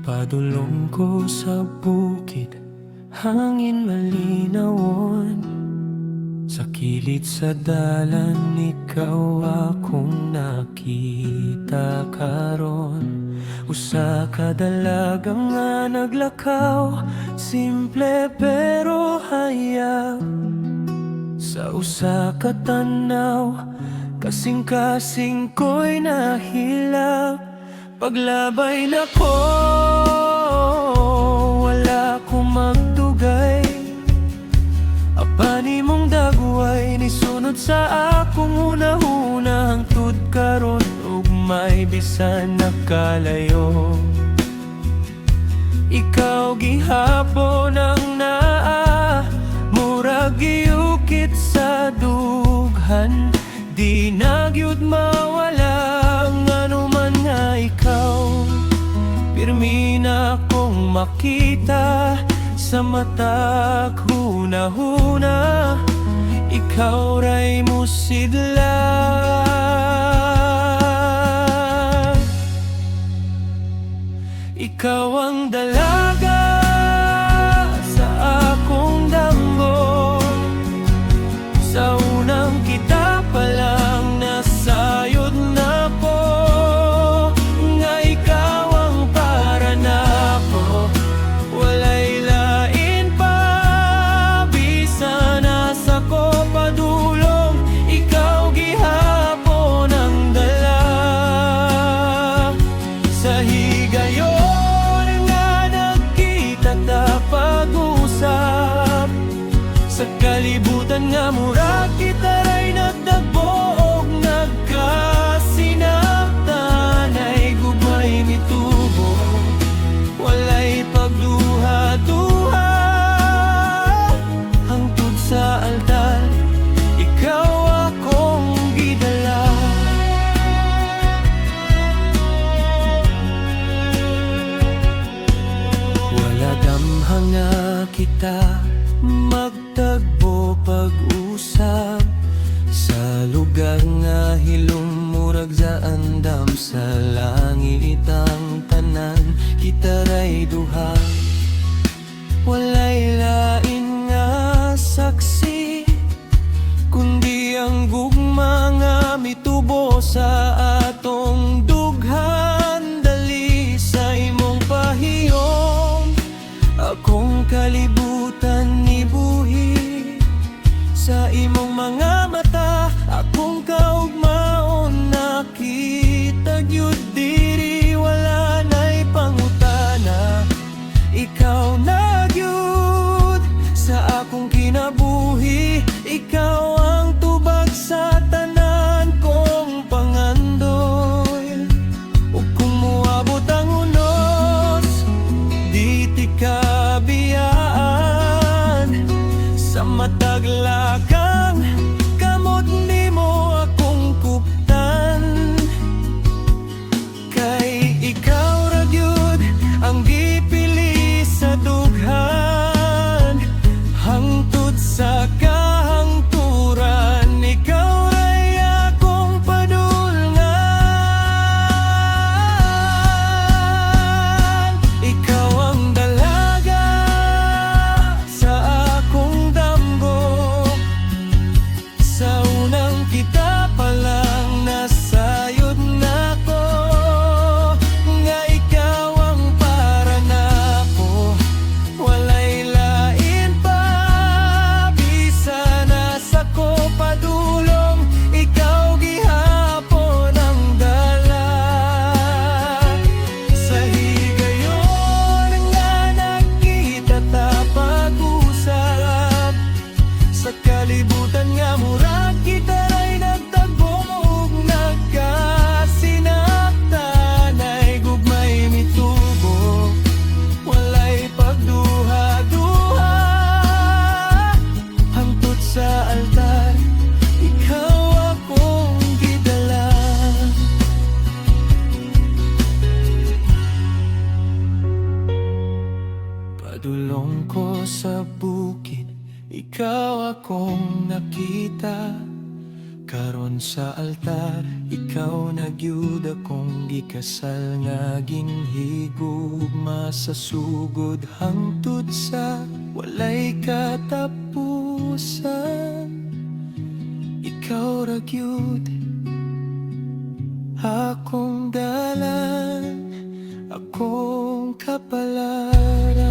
Padulong ko sa bukid, hangin malinawon. Sa kilid sa dalan, ikaw akong nakita karon. Usa ka dalaga nga naglakaw, simple pero hayag. Sa usa ka tanaw, kasing-kasing ko'y nahilak. Paglabay na ko, wala ko magdugay. Apani mong dagway, nisunod sa akong una-una. Hangtod karon ug may bisan nakalayo. Ikaw gihapon ang naa, murag giukit sa dughan. Di nagyud mawala ang anuman nga ikaw. Pirmi na akong makita sa matak huna-huna. Ikaw ray musidla. Ikaw ang dalaga sa akong damgo. Sa unang kita pa lang nasayod na ko, nga ikaw ang para nako. Walay lain pa, bisan nasa ko padulong. Ikaw gihapon ang dala sa higayon nga nagkita ta pag-usap. Sa kalibutan nga murag kita ray nagdagbo og nagkasinabtan. Ay gubay mitubo, walay pagduha-duha. Hangtod sa altar, ikaw akong gidala. Wala damhang nga kita magtagbo pag-usap. Sa lugar nga hilom murag sa andam. Sa langit ang tanan, kita ray duha. Walay lain nga saksi, kundi ang gugma nga mitubo sa atong dughan. Dali sa imong pahiyom, akong kalibutan nibuhi. Sa imong mga mata, akong kaugmaon. Nakita gyud diri, wala na'y pangutana. Ikaw na gyud sa akong kinabuhi. Ikaw ang tubag sa tanan kong pangandoy. Ug kung moabot ang unos, di ti kabiyaan. Sa mataglagang kamot nimo akong kuptan. Kay ikaw ra gyud ang gipili sa dughan. Hangtod sa kahangturan, ikaw ray akong padulngan. Ikaw ang dalaga sa akong damgo. Sa unang kita pa lang nasayod na ko, nga ikaw ang para nako. Walay lain pa, bisan nasa ko padulong. Ikaw gihapon ang dala sa higayon nga nagkita ta pag-usap. Sa kalibutan nga murag kita ray nagtagbo ug nagkasinabtan. Ay gugmay mitubo, walay pagduha-duha. Hangtod sa altar, ikaw akong gidala. Padulong ko sa bukid, ikaw akong nakita karon sa altar, ikaw nagyud akong gikasal nga ginhigugma sa sugod hangtod sa walay katapusan. Ikaw ra gyud akong dalan, akong kapalaran.